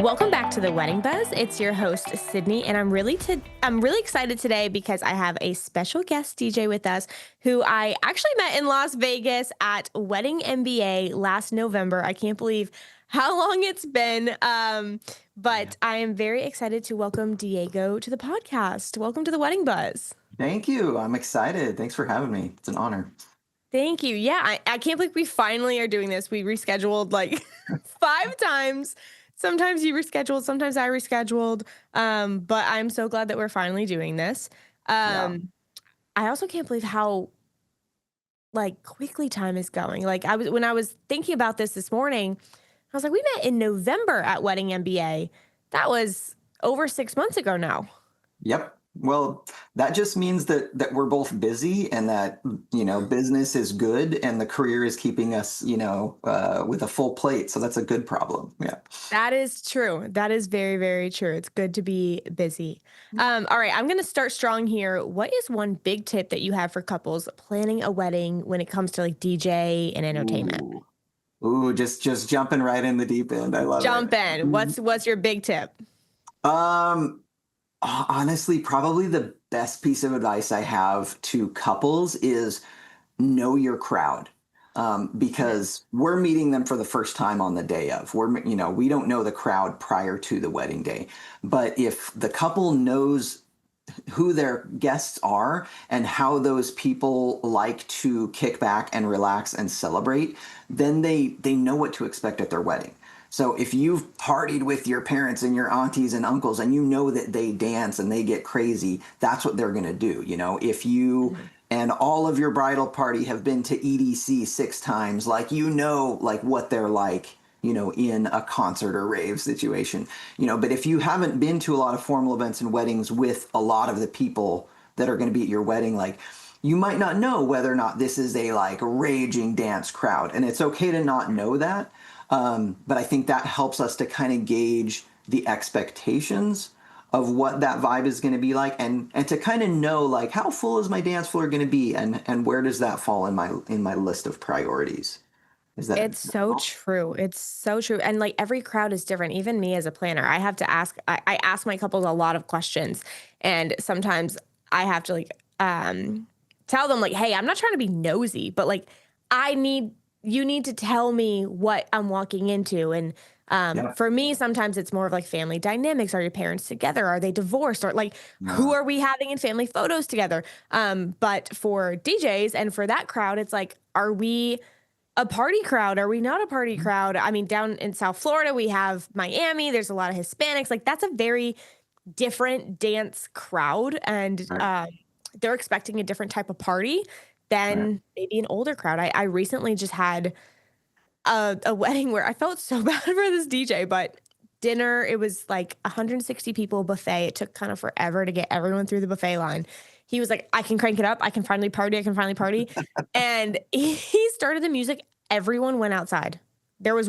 Welcome back to the Wedding Buzz. It's your host Sydney, and I'm really excited today because I have a special guest DJ with us who I actually met in Las Vegas at Wedding MBA last November. I can't believe how long it's been. But I am very excited to welcome Diego to the podcast. Welcome to the Wedding Buzz. Thank you. I'm excited. Thanks for having me. It's an honor. Thank you. Yeah, I can't believe we finally are doing this. We rescheduled like 5 times. Sometimes you rescheduled, sometimes I rescheduled. But I'm so glad that we're finally doing this. Yeah. I also can't believe how like quickly time is going. Like when I was thinking about this morning, I was like, we met in November at Wedding MBA. That was over 6 months ago now. Yep. Well, that just means that we're both busy and that, business is good and the career is keeping us, with a full plate. So that's a good problem. Yeah. That is true. That is very, very true. It's good to be busy. All right, I'm going to start strong here. What is one big tip that you have for couples planning a wedding when it comes to like DJ and entertainment? Ooh, just jumping right in the deep end. I love Jump it. in. What's your big tip? Honestly, probably the best piece of advice I have to couples is know your crowd. Because we're meeting them for the first time on the day of. We don't know the crowd prior to the wedding day. But if the couple knows who their guests are and how those people like to kick back and relax and celebrate, then they know what to expect at their wedding. So if you've partied with your parents and your aunties and uncles and you know that they dance and they get crazy, that's what they're going to do. If you and all of your bridal party have been to EDC 6 times, like what they're like, in a concert or rave situation. But if you haven't been to a lot of formal events and weddings with a lot of the people that are going to be at your wedding, like you might not know whether or not this is a like raging dance crowd. And it's okay to not know that. But I think that helps us to kind of gauge the expectations of what that vibe is going to be like and to kind of know like how full is my dance floor going to be and where does that fall in my list of priorities. It's so true. It's so true. And like every crowd is different. Even me as a planner, I have to I ask my couples a lot of questions. And sometimes I have to tell them like, hey, I'm not trying to be nosy, but like you need to tell me what I'm walking into. And for me, sometimes it's more of like family dynamics. Are your parents together? Are they divorced? Or like, who are we having in family photos together? But for DJs and for that crowd, it's like, are we a party crowd? Are we not a party crowd? I mean, down in South Florida, we have Miami. There's a lot of Hispanics. Like that's a very different dance crowd. And they're expecting a different type of party than maybe an older crowd. I recently just had a wedding where I felt so bad for this DJ, but dinner, it was like 160 people buffet. It took kind of forever to get everyone through the buffet line. He was like, I can crank it up. I can finally party. And he started the music. Everyone went outside. There was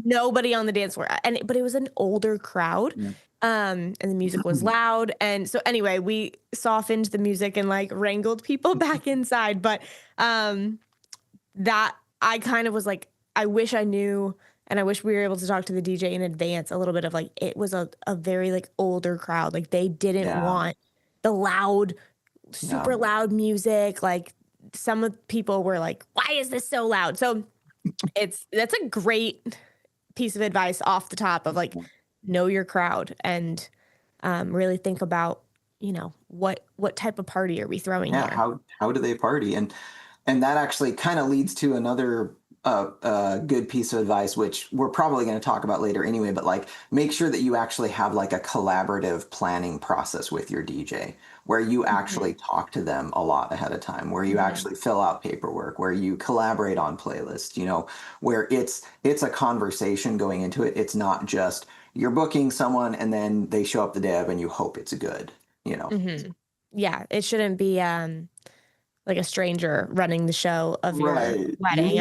nobody on the dance floor. But it was an older crowd. Yeah. And the music was loud. And so anyway, we softened the music and like wrangled people back inside. But that I kind of was like, I wish I knew, and I wish we were able to talk to the DJ in advance a little bit of like, it was a very like older crowd. Like they didn't want the loud, super loud music. Like some of the people were like, why is this so loud? So that's a great piece of advice off the top of like, know your crowd and really think about, what type of party are we throwing here? How do they party? And that actually kind of leads to another good piece of advice, which we're probably going to talk about later anyway, but like make sure that you actually have like a collaborative planning process with your DJ where you actually talk to them a lot ahead of time, where you actually fill out paperwork, where you collaborate on playlists, where it's a conversation going into it. It's not just you're booking someone and then they show up the day of and you hope it's good, Yeah, it shouldn't be like a stranger running the show of your wedding.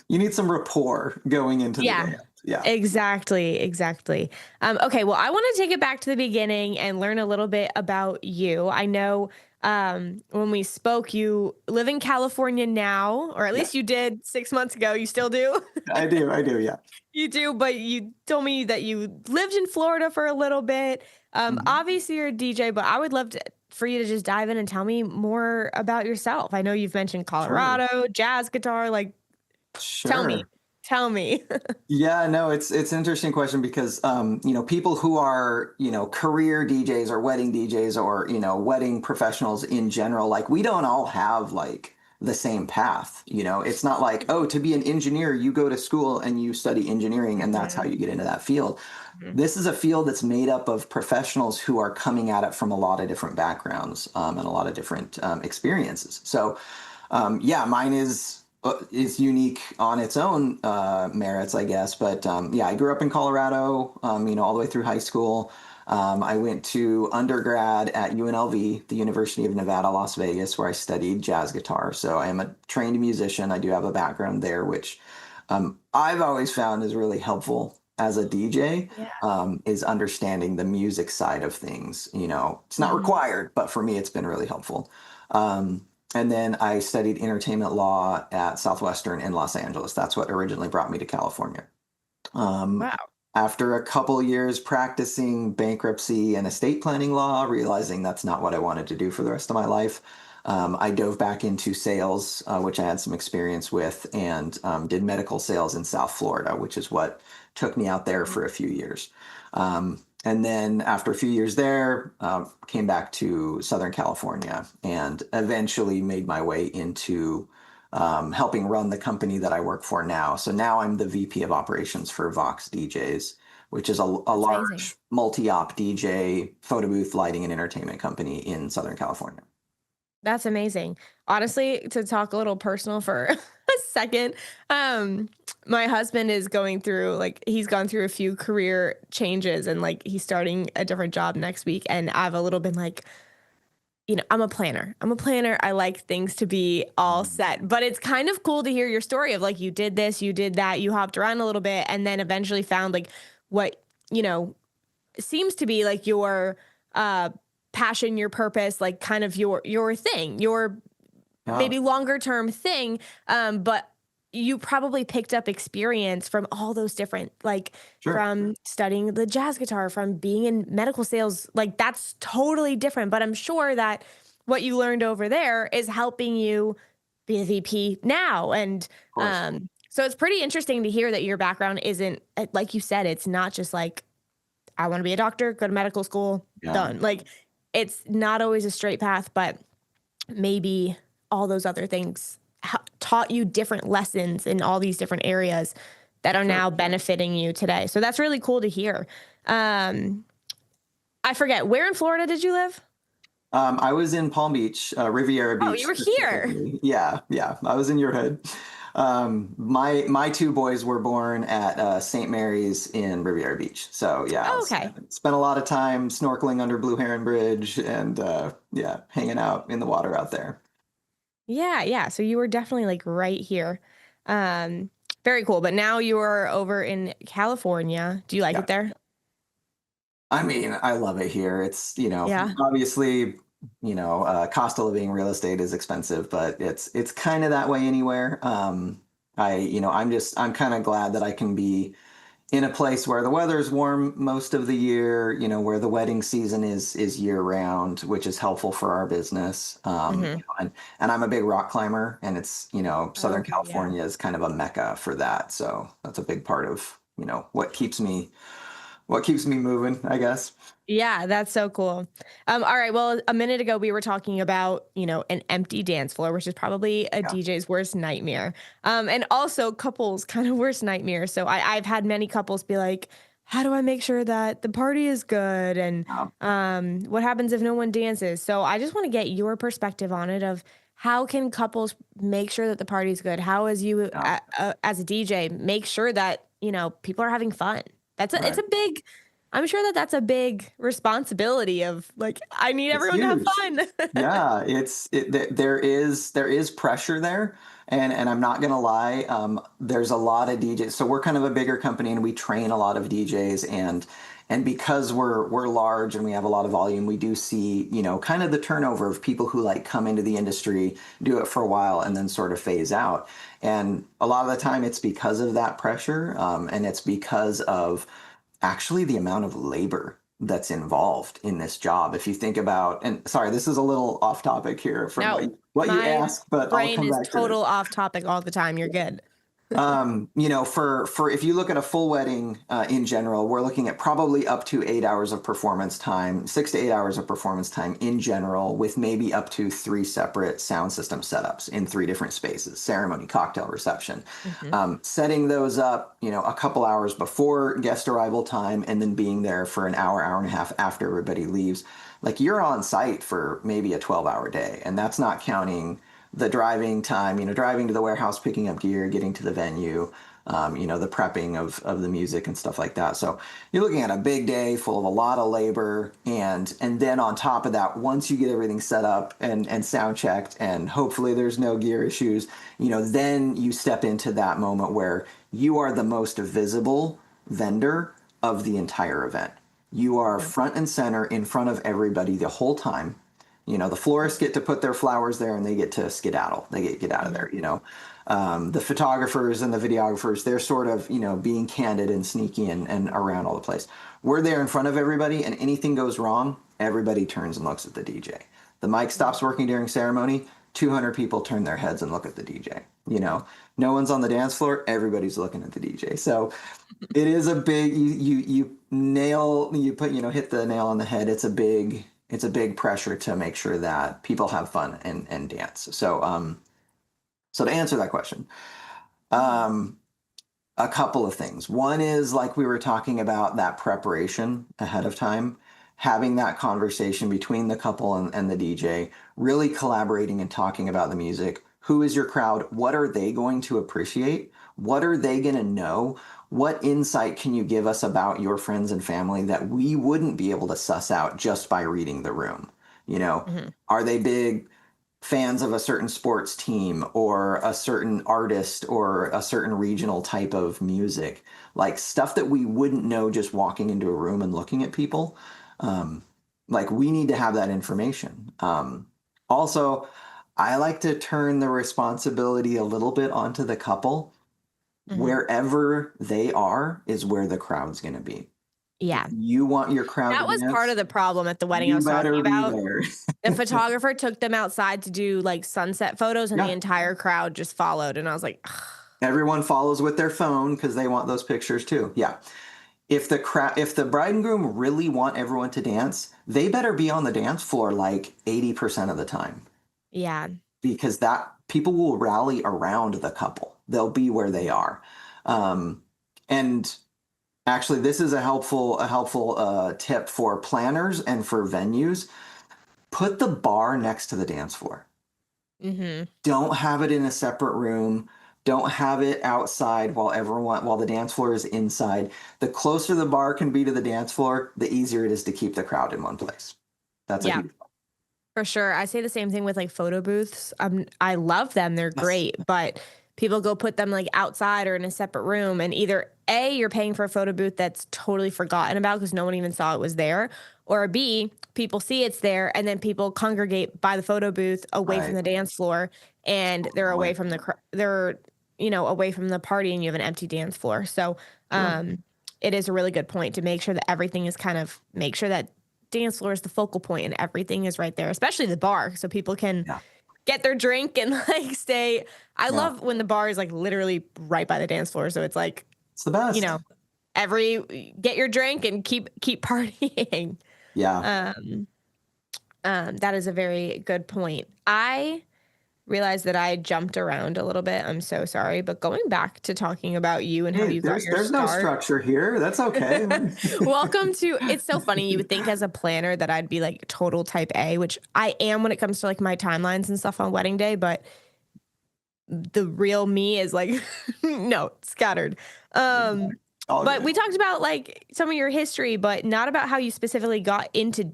You need some rapport going into the day. Yeah, exactly. Okay. Well, I want to take it back to the beginning and learn a little bit about you. I know when we spoke, you live in California now, or at Yeah, least you did 6 months ago. You still do? I do, yeah. You do, but you told me that you lived in Florida for a little bit. Mhm. Obviously, you're a DJ, but I would love for you to just dive in and tell me more about yourself. I know you've mentioned Sure, Colorado, jazz guitar. Like, tell me, sure. tell me. Yeah, no, it's an interesting question because people who are, career DJs or wedding DJs or, wedding professionals in general, like we don't all have like the same path. It's not like, oh, to be an engineer, you go to school and you study engineering and that's how Mhm, you get into that field. mhm. This is a field that's made up of professionals who are coming at it from a lot of different backgrounds and a lot of different experiences. So yeah, mine is unique on its own merits, I guess. But yeah, I grew up in Colorado, all the way through high school. I went to undergrad at UNLV, the University of Nevada, Las Vegas, where I studied jazz guitar. So I am a trained musician. I do have a background there, which I've always found is really helpful as a DJ, Yeah. is understanding the music side of things. It's not Mhm. required, but for me, it's been really helpful. And then I studied entertainment law at Southwestern in Los Angeles. That's what originally brought me to California. Um, Wow. After a couple years practicing bankruptcy and estate planning law, realizing that's not what I wanted to do for the rest of my life, I dove back into sales, which I had some experience with, and did medical sales in South Florida, which is what took me out there Mhm. for a few years. And then after a few years there, came back to Southern California and eventually made my way into helping run the company that I work for now. So now I'm the VP of operations for VOX DJs, which is a That's amazing. large multi-op DJ photo booth lighting and entertainment company in Southern California. That's amazing. Honestly, to talk a little personal for a second, um, my husband is going through he's gone through a few career changes and he's starting a different job next week. And I've a little been like, I'm a planner. I'm a planner. I like things to be all Um, set. But it's kind of cool to hear your story of you did this, you did that, you hopped around a little bit, and then eventually found what, you know, seems to be your uh passion, your purpose, kind of your thing, your yeah, maybe longer term thing. But you probably picked up experience from all those different, sure. from studying the jazz guitar, from being in medical sales. That's totally different. But I'm sure that what you learned over there is helping you be a VP now. And Of course. so it's pretty interesting to hear that your background isn't, like you said, it's not just I want to be a doctor, go to medical school, Yeah, done. It's not always a straight path, but maybe all those other things taught you different lessons in all these different areas that are sure. now benefiting you today. So that's really cool to hear. Um, I forget, where in Florida did you live? I was in Palm Beach, Riviera Oh, you Beach were here. specifically. Yeah, yeah. I was in your hood. My two boys were born at St. Mary's in Riviera Beach. So yeah, I Oh, was, okay. spent a lot of time snorkeling under Blue Heron Bridge and yeah, hanging out in the water out there. Yeah, yeah. So you were definitely right here. Um, Very cool. But now you are over in California. Do you like Yeah. it there? I mean, I love it here. It's, Yeah. obviously, cost of living real estate is expensive, but it's kind of that way anywhere. I'm kind of glad that I can be in a place where the weather's warm most of the year, where the wedding season is year round, which is helpful for our business. Hmm. And I'm a big rock climber, and it's, Southern Okay. Yeah. California is kind of a mecca for that. So that's a big part of, what keeps me moving, I guess. Yeah, that's so cool. All right. Well, a minute ago we were talking about, an empty dance floor, which is probably a Yeah. DJ's worst nightmare. And also couples kind of worst nightmare. So I've had many couples be like, how do I make sure that the party is good? And Um, what happens if no one dances? So I just want to get your perspective on it of how can couples make sure that the party's good? How as you yeah. as a DJ make sure that, people are having fun? It's Right. a big, I'm sure that that's a big responsibility of I need It's everyone to have huge. fun. Yeah, there is pressure there. And I'm not gonna lie, there's a lot of DJs. So we're kind of a bigger company, and we train a lot of DJs, and because we're large and we have a lot of volume, we do see, kind of the turnover of people who like come into the industry, do it for a while, and then sort of phase out. And a lot of the time, it's because of that pressure, and it's because of actually the amount of labor that's involved in this job. If you think about, and sorry, this is a little off topic here from No, what you my asked, but I'll brain come is back to this. total off topic all the time. You're good. For if you look at a full wedding in general, we're looking at probably up to 8 hours of performance time, 6 to 8 hours of performance time in general, with maybe up to 3 separate sound system setups in 3 different spaces: ceremony, cocktail, reception. Hmm. Setting those up, a couple hours before guest arrival time, and then being there for an hour, hour and a half after everybody leaves. Like, you're on site for maybe a 12-hour day, and that's not counting the driving time, driving to the warehouse, picking up gear, getting to the venue, the prepping of the music and stuff like that. So you're looking at a big day full of a lot of labor. And then on top of that, once you get everything set up and sound checked, and hopefully there's no gear issues, then you step into that moment where you are the most visible vendor of the entire event. You are front and center in front of everybody the whole time. The florists get to put their flowers there, and they get to skedaddle. They get out of there. The photographers and the videographers, they're sort of, being candid and sneaky and around all the place. We're there in front of everybody, and anything goes wrong, everybody turns and looks at the DJ. The mic stops working during ceremony, 200 people turn their heads and look at the DJ. No one's on the dance floor, everybody's looking at the DJ. So it is a big, hit the nail on the head. It's a big pressure to make sure that people have fun and dance. So to answer that question, um, a couple of things. One is, like we were talking about, that preparation ahead of time, having that conversation between the couple and the DJ, really collaborating and talking about the music. Who is your crowd? What are they going to appreciate? What are they going to know? What insight can you give us about your friends and family that we wouldn't be able to suss out just by reading the room? Hmm. Are they big fans of a certain sports team or a certain artist or a certain regional type of music? Like, stuff that we wouldn't know just walking into a room and looking at people. Um, like, we need to have that information. Also, I like to turn the responsibility a little bit onto the couple. Hmm. Wherever they are is where the crowd's going to be. Yeah. You want your crowd That to was part dance, of the problem at the wedding I you was talking better be about. there. The photographer took them outside to do like sunset photos, and the Yeah. entire crowd just followed. And I was like, "Ugh." Everyone follows with their phone because they want those pictures too. Yeah. If the bride and groom really want everyone to dance, they better be on the dance floor like 80% of the time, Yeah. because that people will rally around the couple. They'll be where they are. And actually, this is a helpful tip for planners and for venues. Put the bar next to the dance floor. Hmm. Don't have it in a separate room. Don't have it outside while the dance floor is inside. The closer the bar can be to the dance floor, the easier it is to keep the crowd in one place. That's a Yeah. huge. For sure. I say the same thing with like photo booths. I love them. They're Yes. great, but people go put them like outside or in a separate room. And either A, you're paying for a photo booth that's totally forgotten about because no one even saw it was there, or B, people see it's there and then people congregate by the photo booth away from Right. the dance floor, and they're away Point. from they're, away from the party, and you have an empty dance floor. So, Sure. it is a really good point to make sure that everything is make sure that dance floor is the focal point and everything is right there, especially the bar, so people can Yeah. get their drink and like stay. I Yeah. love when the bar is like literally right by the dance floor, so it's like, It's the you best. know, get your drink and keep partying. Yeah. Um, that is a very good point. I realized that I jumped around a little bit. I'm so sorry, but going back to talking about you and how Hey, you got your there's no start. structure here. That's okay. Welcome to, it's so funny. You would think as a planner that I'd be like total type A, which I am when it comes to like my timelines and stuff on wedding day, but the real me is like, no, scattered. All But good. we talked about like some of your history, but not about how you specifically got into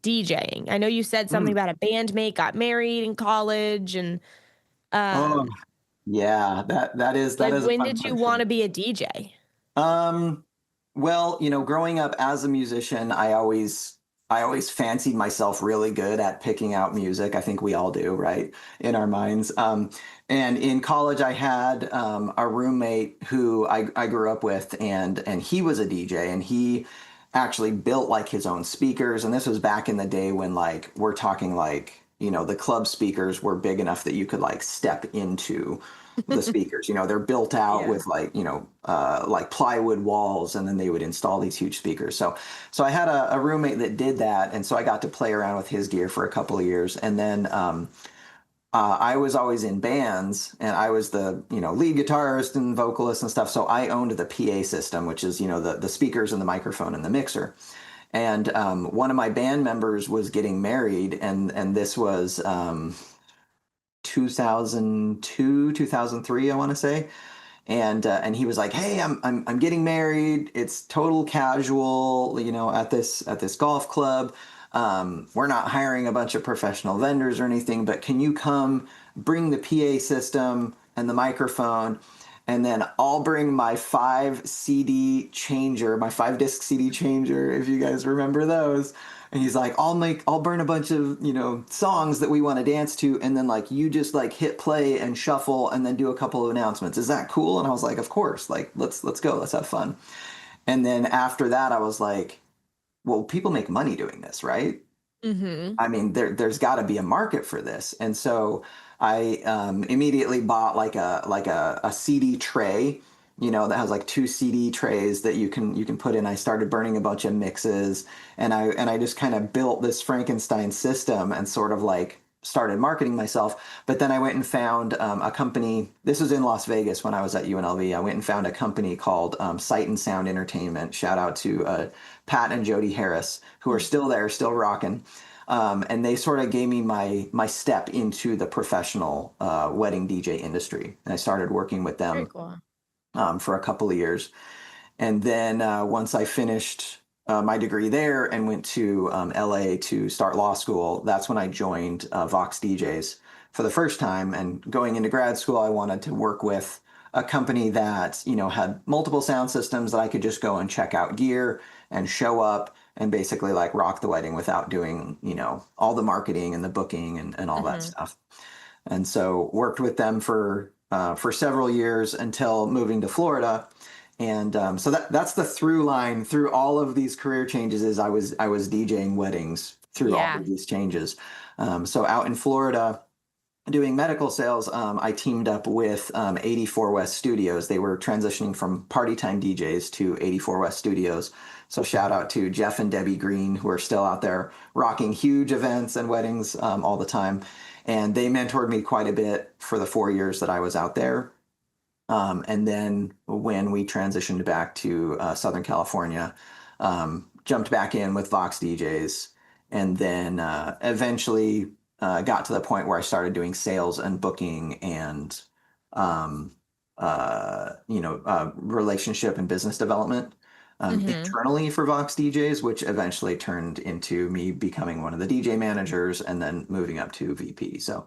DJing. I know you said something Mm. about a bandmate got married in college and, Oh, um, Yeah, that Like, is a when fun did you question. wanna be a DJ? Um, well, growing up as a musician, I always fancied myself really good at picking out music. I think we all do, right? In our minds. And in college, I had a roommate who I grew up with, and he was a DJ, and he actually built like his own speakers. And this was back in the day when like we're talking like the club speakers were big enough that you could like step into the speakers. They're built out Yeah. with like plywood walls, and then they would install these huge speakers. So I had a roommate that did that, and so I got to play around with his gear for a couple of years, and then I was always in bands, and I was the lead guitarist and vocalist and stuff. So I owned the PA system, which is the speakers and the microphone and the mixer. And one of my band members was getting married, and this was 2002, 2003, I want to say. And he was like, "Hey, I'm getting married. It's total casual, at this golf club. We're not hiring a bunch of professional vendors or anything, but can you come bring the PA system and the microphone, and then I'll bring my 5 disc CD changer, if you guys remember those." And he's like, I'll burn a bunch of, songs that we want to dance to. And then like, you just like hit play and shuffle and then do a couple of announcements. Is that cool? And I was like, of course, like, let's go. Let's have fun. And then after that, I was like, well, people make money doing this, right? Mhm. I mean, there's got to be a market for this, and so I immediately bought like a CD tray, that has like 2 CD trays that you can put in. I started burning a bunch of mixes, and I just kind of built this Frankenstein system and sort of like started marketing myself. But then I went and found a company. This was in Las Vegas when I was at UNLV. I went and found a company called Sight and Sound Entertainment. Shout out to Pat and Jody Harris, who are still there, still rocking. And they sort of gave me my step into the professional wedding DJ industry. And I started working with Very them cool. for a couple of years. And then once I finished my degree there and went to LA to start law school, that's when I joined VOX DJs for the first time. And going into grad school, I wanted to work with a company that, had multiple sound systems that I could just go and check out gear and show up and basically like rock the wedding without doing, all the marketing and the booking and all that Mhm. stuff. And so worked with them for several years until moving to Florida. And so that's the through line through all of these career changes is I was DJing weddings through all Yeah. of these changes. So out in Florida doing medical sales, I teamed up with 84 West Studios. They were transitioning from Party Time DJs to 84 West Studios. So shout out to Jeff and Debbie Green, who are still out there rocking huge events and weddings all the time. And they mentored me quite a bit for the 4 years that I was out there. And then when we transitioned back to Southern California, jumped back in with Vox DJs, and then eventually got to the point where I started doing sales and booking and um, relationship and business development Mhm. internally for Vox DJs, which eventually turned into me becoming one of the DJ managers and then moving up to VP. So,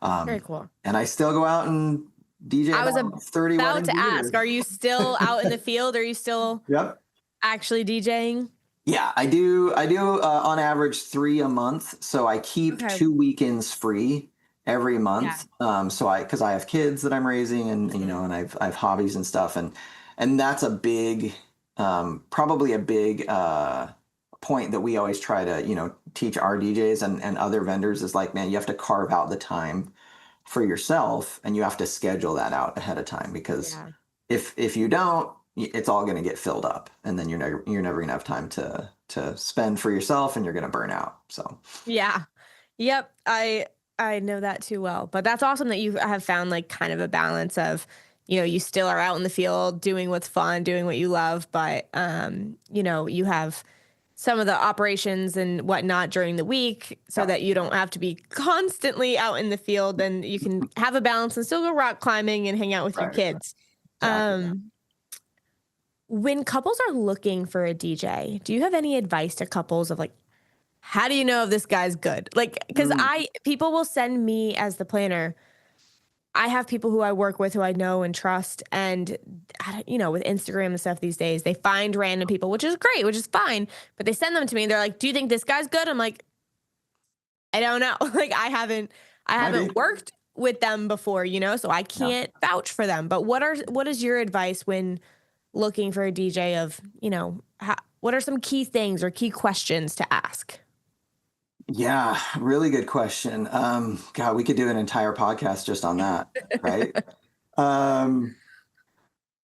Very um, cool. and I still go out and DJ I was about 30 about weddings to a ask, year. are you still out in the field? Are you still Yep. actually DJing? Yeah, I do. I do on average 3 a month. So I keep Okay. 2 weekends free every Yeah. month. Because I have kids that I'm raising, and Mhm. and I've hobbies and stuff, and that's a big, probably a big point that we always try to teach our DJs and other vendors is like, man, you have to carve out the time for yourself, and you have to schedule that out ahead of time because Yeah. if you don't, it's all going to get filled up, and then you're never going to have time to spend for yourself, and you're going to burn out. So Yeah. Yep. I know that too well. But that's awesome that you have found like kind of a balance of, you still are out in the field doing what's fun, doing what you love, but you have some of the operations and whatnot during the week so yeah, that you don't have to be constantly out in the field and you can have a balance and still go rock climbing and hang out with your right, right, kids. exactly. Yeah. Um, when couples are looking for a DJ, do you have any advice to couples of like, how do you know if this guy's good? Like, because Mm, people will send me as the planner I have people who I work with who I know and trust, and with Instagram and stuff these days, they find random people, which is great, which is fine, but they send them to me and they're like, "Do you think this guy's good?" I'm like, "I don't know." Like I Might be. haven't worked with them before, so I Yeah. can't vouch for them. But what is your advice when looking for a DJ of, what are some key things or key questions to ask? Yeah, really good question. God, we could do an entire podcast just on that, right? Um,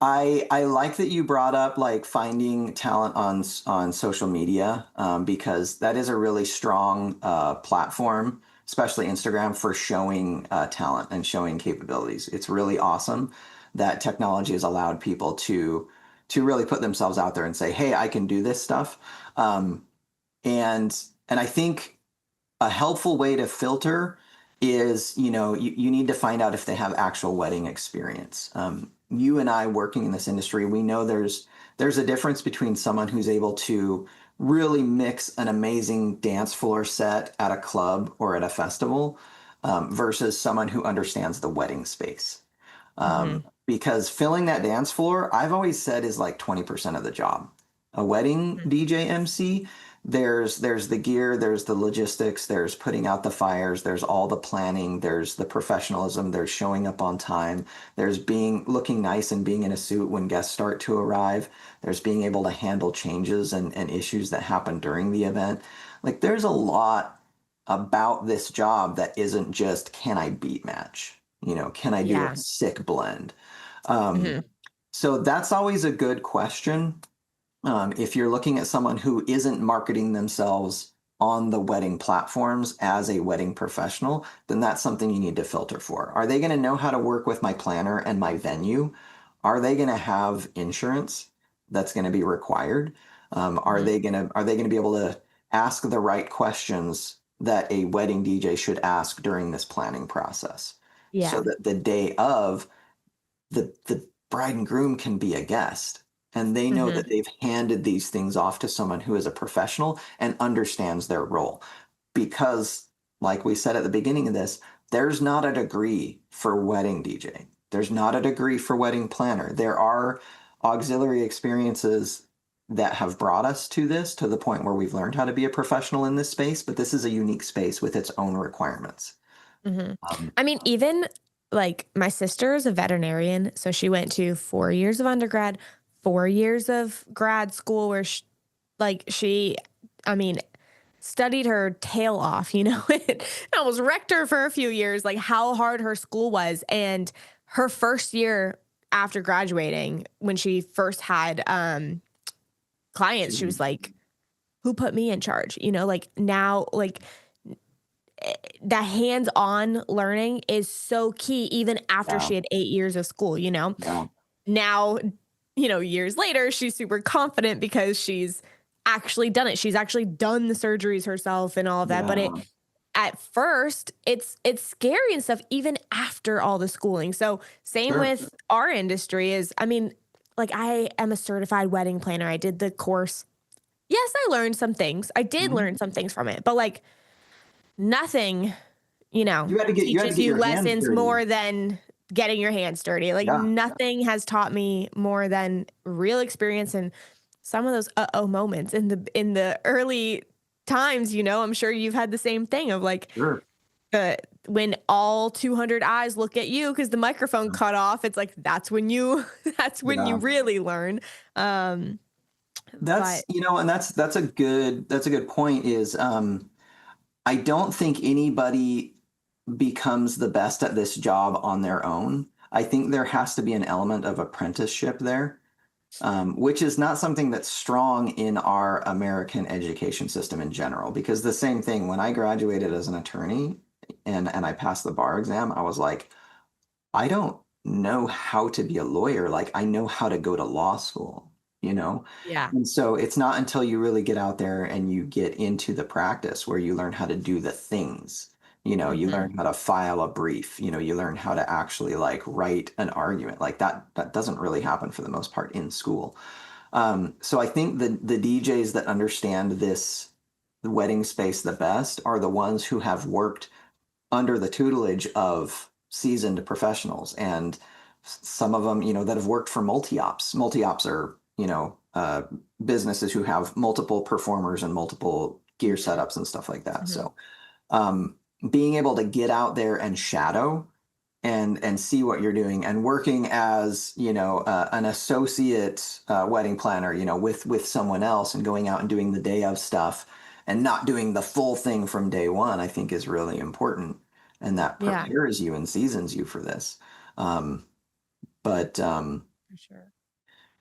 I like that you brought up like finding talent on social media, because that is a really strong platform, especially Instagram, for showing talent and showing capabilities. It's really awesome that technology has allowed people to really put themselves out there and say, "Hey, I can do this stuff." Um, and I think a helpful way to filter is, you need to find out if they have actual wedding experience. You and I working in this industry, we know there's a difference between someone who's able to really mix an amazing dance floor set at a club or at a festival, versus someone who understands the wedding space. Because filling that dance floor, I've always said, is like 20% of the job. A wedding Mhm. DJ MC, there's the gear, there's the logistics, there's putting out the fires, there's all the planning, there's the professionalism, there's showing up on time, there's being looking nice and being in a suit when guests start to arrive, there's being able to handle changes and issues that happen during the event. Like there's a lot about this job that isn't just, can I beat match? Can I do a Yeah. sick blend? Um, Mhm. so that's always a good question. If you're looking at someone who isn't marketing themselves on the wedding platforms as a wedding professional, then that's something you need to filter for. Are they going to know how to work with my planner and my venue? Are they going to have insurance that's going to be required? Mhm. Are they going to be able to ask the right questions that a wedding DJ should ask during this planning process, so Yeah. that the day of, the bride and groom can be a guest, and they know Mhm. that they've handed these things off to someone who is a professional and understands their role. Because, like we said at the beginning of this, there's not a degree for wedding DJ. There's not a degree for wedding planner. There are auxiliary experiences that have brought us to this, to the point where we've learned how to be a professional in this space, but this is a unique space with its own requirements. Mhm. Um, I mean, even like my sister is a veterinarian, so she went to 4 years of undergrad, 4 years of grad school where she I mean, studied her tail off, it almost wrecked her for a few years, like how hard her school was. And her first year after graduating, when she first had clients, she was like, "Who put me in charge?" Like now, like that hands-on learning is so key even after yeah, she had 8 years of school. yeah, Now, years later, she's super confident because she's actually done it. She's actually done the surgeries herself and all of that, but yeah, at first, it's scary and stuff even after all the schooling. So, same sure. with our industry is I mean, like I am a certified wedding planner. I did the course. Yes, I learned some things. I did Mhm. learn some things from it, but like nothing You had to teaches get you your hands lessons dirty. more than getting your hands dirty. Like Yeah, nothing has taught me more than real experience and some of those uh-oh moments in the early times, I'm sure you've had the same thing of like sure. when all 200 eyes look at you because the microphone cut off, it's like that's when you that's when you Yeah. really learn. Um, That's, but and that's a good point, is I don't think anybody becomes the best at this job on their own. I think there has to be an element of apprenticeship there, which is not something that's strong in our American education system in general. Because the same thing, when I graduated as an attorney and I passed the bar exam, I was like, I don't know how to be a lawyer. Like, I know how to go to law school, you know? yeah. And so it's not until you really get out there and you get into the practice where you learn how to do the things. You Mhm. learn how to file a brief, you learn how to actually like write an argument. Like that doesn't really happen for the most part in school. So I think the DJs that understand this, the wedding space the best, are the ones who have worked under the tutelage of seasoned professionals, and some of them, that have worked for multi-ops. Multi-ops are, businesses who have multiple performers and multiple gear Mhm. setups and stuff like that. Mhm. So um, being able to get out there and shadow and see what you're doing, and working as an associate wedding planner, with someone else, and going out and doing the day of stuff and not doing the full thing from day one, I think is really important, and that Yeah, prepares you and seasons you for this. um, but for sure.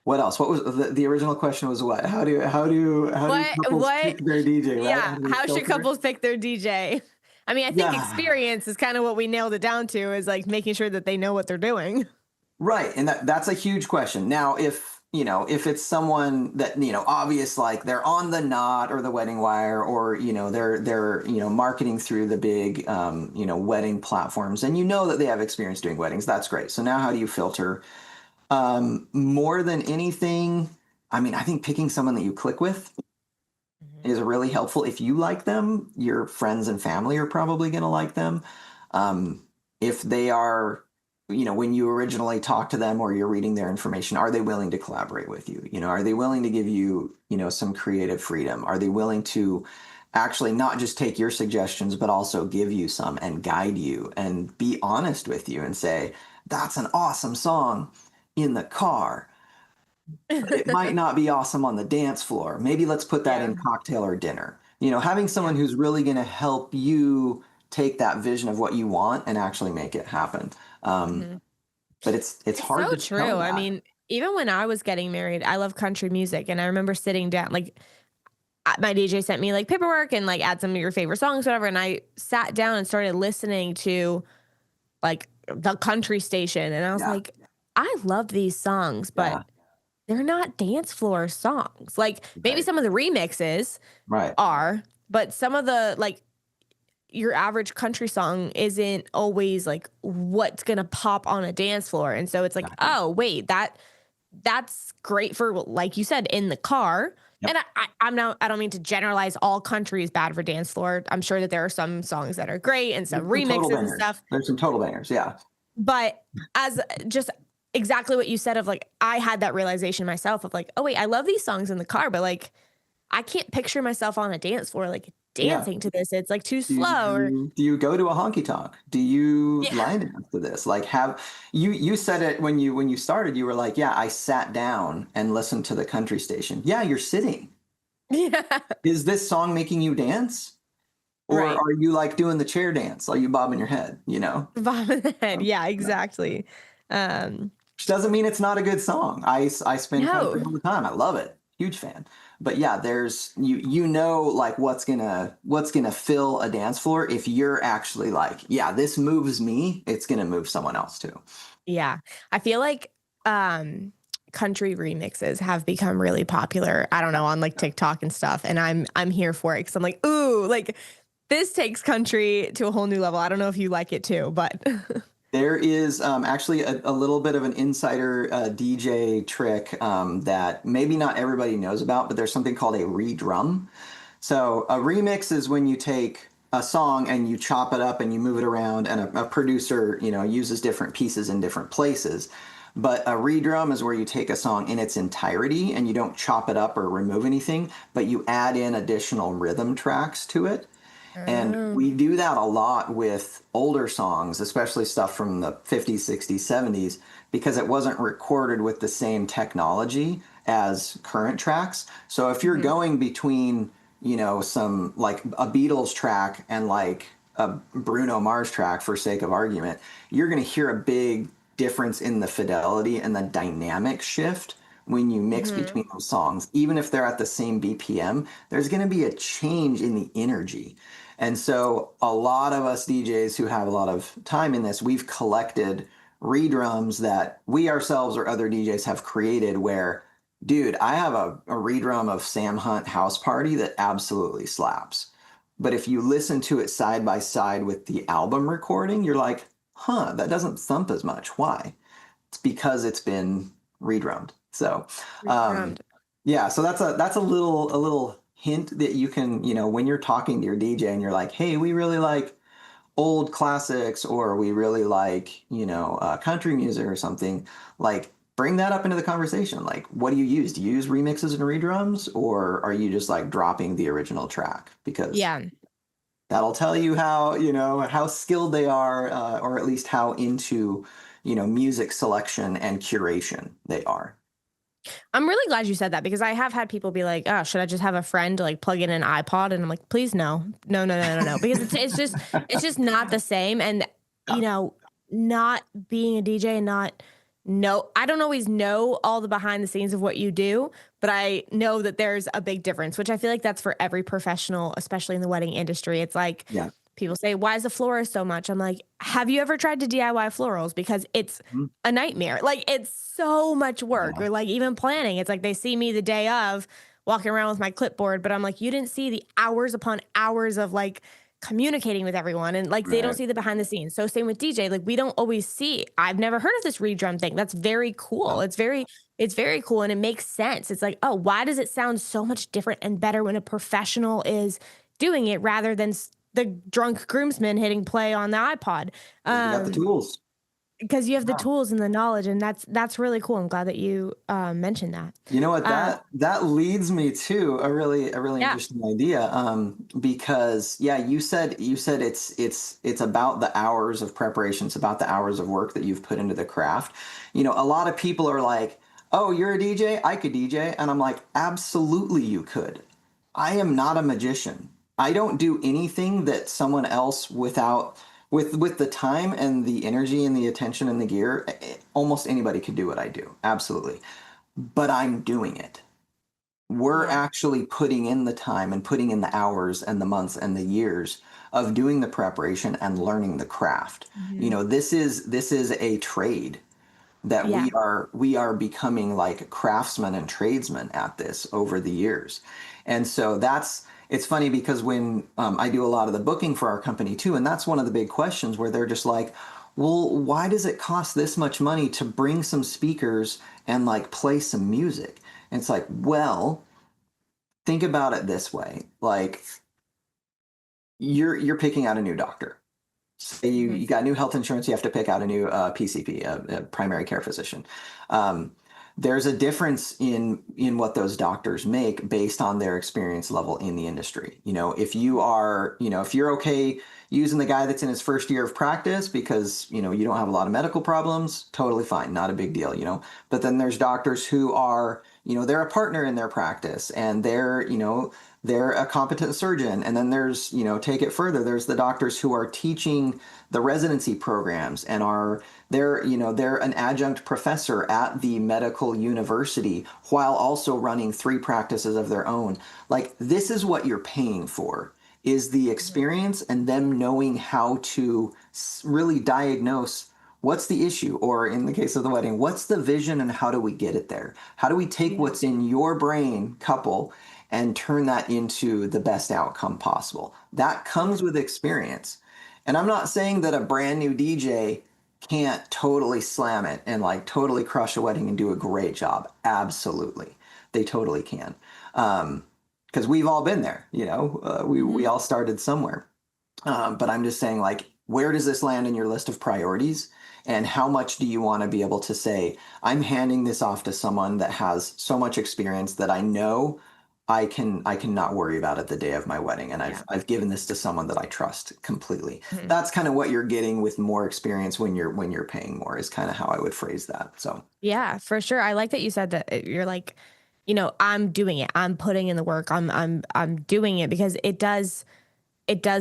what else? What was the original question? Was what? How do couples What pick their DJ, right? How yeah, do they how should filter? couples pick their DJ? I mean, I think Yeah. experience is kind of what we nailed it down to, is like making sure that they know what they're doing. Right, and that's a huge question. Now, if it's someone that, obvious, like they're on the Knot or the Wedding Wire, or they're marketing through the big wedding platforms, and that they have experience doing weddings, that's great. So now, how do you filter? More than anything, I mean, I think picking someone that you click with Mhm. is really helpful. If you like them, your friends and family are probably going to like them. Um, if they are, when you originally talk to them or you're reading their information, are they willing to collaborate with you? Are they willing to give you, some creative freedom? Are they willing to actually not just take your suggestions, but also give you some and guide you and be honest with you and say, that's an awesome song in the car, but it might not be awesome on the dance floor. Maybe let's put that Yeah, in cocktail or dinner. Having yeah. someone who's really going to help you take that vision of what you want and actually make it happen. Um, Mhm. but it's It's so hard to tell true. I that. mean, even when I was getting married, I love country music, and I remember sitting down, like, my DJ sent me like paperwork and like add some of your favorite songs, whatever, and I sat down and started listening to like the country station, and I was Yeah, like, I love these songs, but yeah, they're not dance floor songs. Like maybe right, some of the remixes right, are, but some of the like your average country song isn't always like what's gonna pop on a dance floor. And so it's like, exactly. oh wait, that's great for, like you said, in the car. And Yep. I'm not, I don't mean to generalize all country is bad for dance floor. I'm sure that there are some songs that are great and some There's some total remixes and bangers. stuff. There's some total bangers. Yeah, But as just exactly what you said, of like, I had that realization myself of like, oh wait, I love these songs in the car, but like I can't picture myself on a dance floor like yeah. dancing to this. It's like too Do slow or you go to a honky tonk? Do you yeah. line dance to this? Like, have you said it when you started, you were like, yeah, I sat down and listened to the country station. Yeah, you're sitting. Yeah. Is this song making you dance? Or Right. are you like doing the chair dance? Are you bobbing your head, Bob in the head. Um, Yeah, yeah. exactly. Um, Which doesn't mean it's not a good song. I spin country no. all the time. I love it. Huge fan. But yeah, there's like what's gonna fill a dance floor if you're actually like, yeah, this moves me, it's gonna move someone else too. Yeah. I feel like country remixes have become really popular. I don't Yeah. know, on like Yeah. TikTok and stuff, and I'm here for it cuz I'm like, "Ooh, like this takes country to a whole new level." I don't know if you like it too, but There is actually a little bit of an insider DJ trick that maybe not everybody knows about, but there's something called a redrum. So a remix is when you take a song and you chop it up and you move it around, and a producer, uses different pieces in different places. But a redrum is where you take a song in its entirety and you don't chop it up or remove anything, but you add in additional rhythm tracks to it. And Oh. we do that a lot with older songs, especially stuff from the 50s, 60s, 70s, because it wasn't recorded with the same technology as current tracks. So if you're Mhm. going between, some like a Beatles track and like a Bruno Mars track, for sake of argument, you're going to hear a big difference in the fidelity and the dynamic shift when you mix Mhm. between those songs. Even if they're at the same BPM, there's going to be a change in the energy. And so a lot of us DJs who have a lot of time in this, we've collected redrums that we ourselves or other DJs have created where, dude, I have a redrum of Sam Hunt House Party that absolutely slaps. But if you listen to it side by side with the album recording, you're like, huh, that doesn't thump as much. Why? It's because it's been redrummed. So, um, Redrummed. yeah, so that's a little hint that you can, when you're talking to your DJ and you're like, hey, we really like old classics, or we really like, country music or something, like bring that up into the conversation. Like, what do you use? Do you use remixes and redrums, or are you just like dropping the original track? Because Yeah. that'll tell you how, how skilled they are, or at least how into, music selection and curation they are. I'm really glad you said that because I have had people be like, "Oh, should I just have a friend to like plug in an iPod?" And I'm like, "Please no. No, no, no, no, no." Because it's just not the same and you Yeah. know, not being a DJ and not know I don't always know all the behind the scenes of what you do, but I know that there's a big difference, which I feel like that's for every professional, especially in the wedding industry. It's like Yeah. people say, "Why is the florist so much?" I'm like, "Have you ever tried to DIY florals? Because it's Mhm. a nightmare. Like, it's so much work." Yeah. Or like even planning. It's like they see me the day of walking around with my clipboard, but I'm like, you didn't see the hours upon hours of like communicating with everyone. And like they don't Right. see the behind the scenes. So same with DJ. Like we don't always see. I've never heard of this redrum thing. That's very cool. Yeah. It's very cool and it makes sense. It's like, oh, why does it sound so much different and better when a professional is doing it rather than the drunk groomsman hitting play on the iPod? Because we got the tools. Because you have the Yeah. tools and the knowledge, and that's really cool. I'm glad that you mentioned that. You know what, Uh, that leads me to a really yeah, interesting idea, because yeah, you said it's about the hours of preparation, it's about the hours of work that you've put into the craft. A lot of people are like, "Oh, you're a DJ? I could DJ." And I'm like, "Absolutely you could. I am not a magician. I don't do anything that someone else without with the time and the energy and the attention and the gear, almost anybody could do what I do. Absolutely. But I'm doing it. We're yeah, actually putting in the time and putting in the hours and the months and the years of doing the preparation and learning the craft. hmm, This is a trade that yeah, we are becoming like craftsmen and tradesmen at this over the years. And so it's funny because when I do a lot of the booking for our company too, and that's one of the big questions where they're just like, well, why does it cost this much money to bring some speakers and like play some music? And it's like, well, think about it this way. Like, you're picking out a new doctor. Say you, hmm, you got new health insurance, you have to pick out a new PCP, a primary care physician. Um, there's a difference in what those doctors make based on their experience level in the industry. If you're okay using the guy that's in his first year of practice because you don't have a lot of medical problems, totally fine, not a big deal. But then there's doctors who are, they're a partner in their practice and they're a competent surgeon. And then there's, take it further, there's the doctors who are teaching the residency programs and they're an adjunct professor at the medical university while also running three practices of their own. Like, this is what you're paying for, is the hmm, experience and them knowing how to really diagnose what's the issue, or in the case of the wedding, what's the vision and how do we get it there? How do we take yeah, what's in your brain, couple, and turn that into the best outcome possible? That yeah, comes with experience. And I'm not saying that a brand new DJ can't totally slam it and like totally crush a wedding and do a great job. Absolutely. They totally can. Because we've all been there, we hmm, all started somewhere. But I'm just saying, like, where does this land in your list of priorities? And how much do you want to be able to say, I'm handing this off to someone that has so much experience that I know I can not worry about it the day of my wedding. And I've yeah. I've given this to someone that I trust completely. Mhm. That's kind of what you're getting with more experience when you're paying more, is kind of how I would phrase that. So Yeah, for sure. I like that you said that you're like, I'm doing it. I'm putting in the work. I'm doing it because it does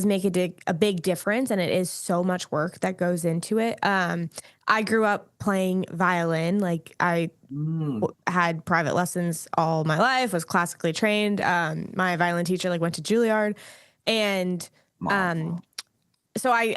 make a big difference and it is so much work that goes into it. I grew up playing violin. Like I mm, had private lessons all my life, was classically trained. My violin teacher like went to Juilliard and mom. um so I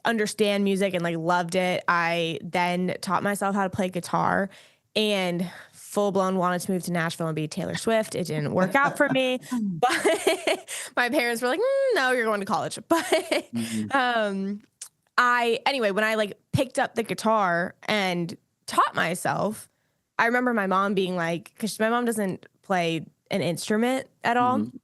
understand music and like loved it. I then taught myself how to play guitar and full blown wanted to move to Nashville and be Taylor Swift. It didn't work out for me, but my parents were like, "No, you're going to college." But Mhm. um I anyway, when I like picked up the guitar and taught myself, I remember my mom being like, cuz my mom doesn't play an instrument at all. Mhm.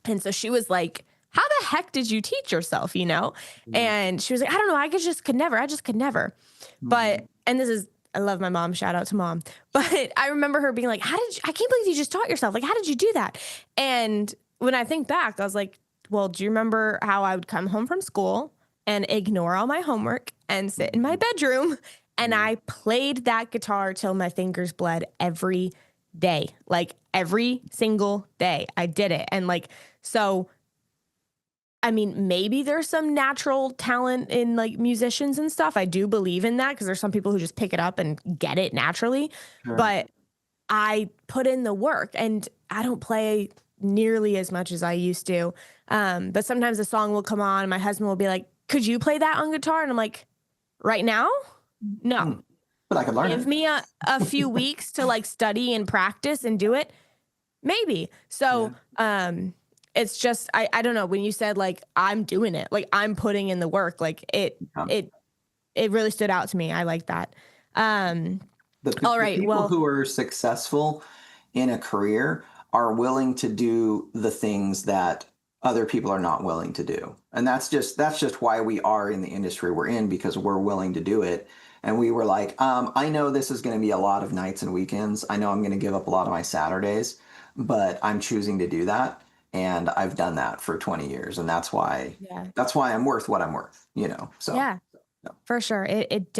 And so she was like, how the heck did you teach yourself, you know? Mm, And she was like, I don't know, I just could never. But mhm. and this is I love my mom, shout out to mom. But I remember her being like, I can't believe you just taught yourself. Like, how did you do that? And when I think back, I was like, well, do you remember how I would come home from school and ignore all my homework and sit in my Mhm. bedroom and Yeah. I played that guitar till my fingers bled every day. Like every single day I did it. And like so I mean, maybe there's some natural talent in like musicians and stuff. I do believe in that because there's some people who just pick it up and get it naturally. Sure. But I put in the work and I don't play nearly as much as I used to. But sometimes a song will come on and my husband will be like, could you play that on guitar? And I'm like, right now? No. Mm. But I could learn Give it. me a few weeks to like study and practice and do it. Maybe. Yeah. So, it's just I don't know, when you said like I'm doing it, like I'm putting in the work, like Um, it it really stood out to me. I like that. Um, all the right. people Well, who are successful in a career are willing to do the things that other people are not willing to do. And that's just why we are in the industry we're in, because we're willing to do it. And we were like, I know this is going to be a lot of nights and weekends. I know I'm going to give up a lot of my Saturdays, but I'm choosing to do that. And I've done that for 20 years. And yeah. that's why I'm worth what I'm worth, you know? So, Yeah, yeah. for sure. It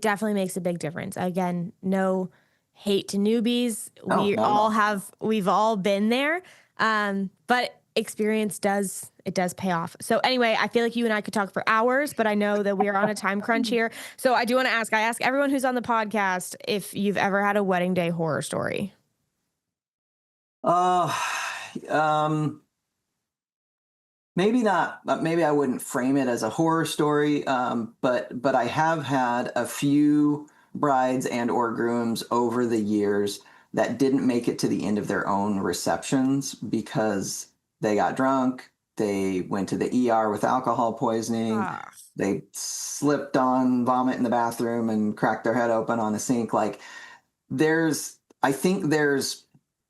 definitely makes a big difference. Again, no hate to newbies. No, not at all. We've all been there. But experience does pay off. So anyway, I feel like you and I could talk for hours, but I know that we are on a time crunch here. So I do want to ask, I ask everyone who's on the podcast if you've ever had a wedding day horror story. Uh, um, maybe not. Maybe I wouldn't frame it as a horror story. But I have had a few brides and or grooms over the years that didn't make it to the end of their own receptions because they got drunk. They went to the ER with alcohol poisoning. Ah. They slipped on vomit in the bathroom and cracked their head open on the sink. Like I think there's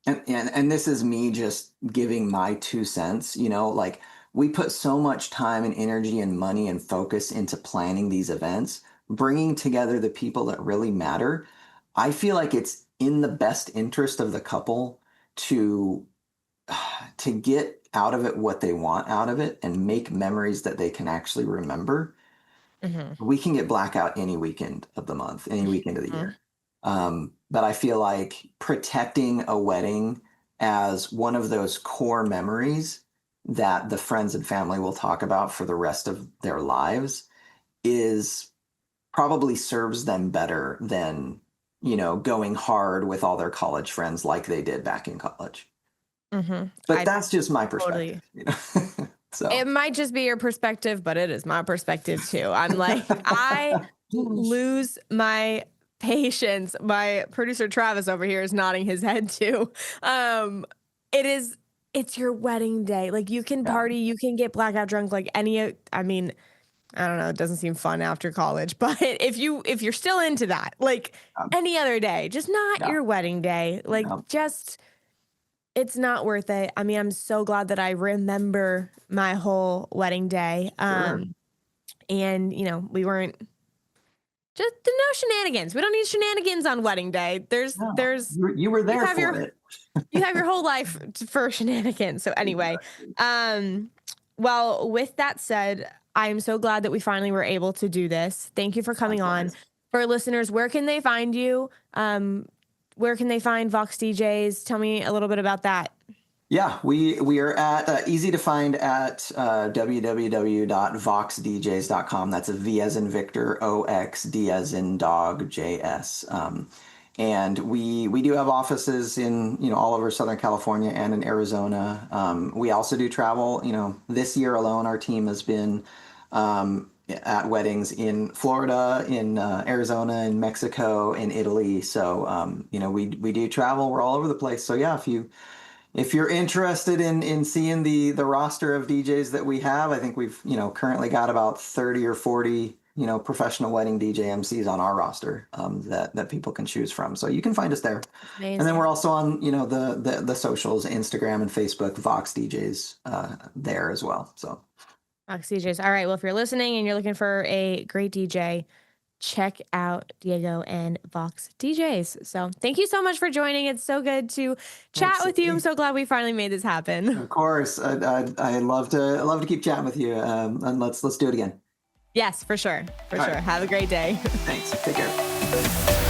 and this is me just giving my 2 cents, like we put so much time and energy and money and focus into planning these events, bringing together the people that really matter. I feel like it's in the best interest of the couple to to get out of it what they want out of it and make memories that they can actually remember. Mhm. We can get blackout any weekend of the month, any weekend of the year. But I feel like protecting a wedding as one of those core memories that the friends and family will talk about for the rest of their lives is probably serves them better than, going hard with all their college friends like they did back in college. Mhm. But I that's just my perspective, totally So, It might just be your perspective, but it is my perspective too. I'm like, I lose my patience. My producer Travis over here is nodding his head too. Um, it is it's your wedding day. Like you can yeah. party, you can get blackout drunk like I mean, I don't know, it doesn't seem fun after college, but if you're still into that, like um, any other day, just not yeah. your wedding day. Like Yeah. just it's not worth it. I mean, I'm so glad that I remember my whole wedding day. Sure. And we weren't just no shenanigans. We don't need shenanigans on wedding day. No, There's you were you there have for your it. you have your whole life for shenanigans. So anyway, Exactly. um, well, with that said, I am so glad that we finally were able to do this. Thank you for coming on. Likewise. For listeners, where can they find you? Where can they find Vox DJs? Tell me a little bit about that. Yeah, we are at easy to find at www.voxdjs.com. That's a V as in Victor, OX, D as in dog, JS. And we do have offices in all over Southern California and in Arizona. We also do travel. This year alone, our team has been at weddings in Florida, in Arizona, in Mexico, in Italy. So we do travel. We're all over the place. So yeah, if you're interested in seeing the roster of DJs that we have, I think we've currently got about 30 or 40 professional wedding DJ MCs on our roster that people can choose from. So you can find us there. And then Amazing. we're also on, the socials, Instagram and Facebook, VOX DJs there as well. So VOX DJs. All right. Well, if you're listening and you're looking for a great DJ, check out Diego and Vox DJs. So thank you so much for joining. It's so good to chat thanks, with you. I'm Cindy. so glad we finally made this happen. Of course, I love to keep chatting with you. And let's do it again. Yes, for sure. For All sure. right. Have a great day. Thanks. Take care.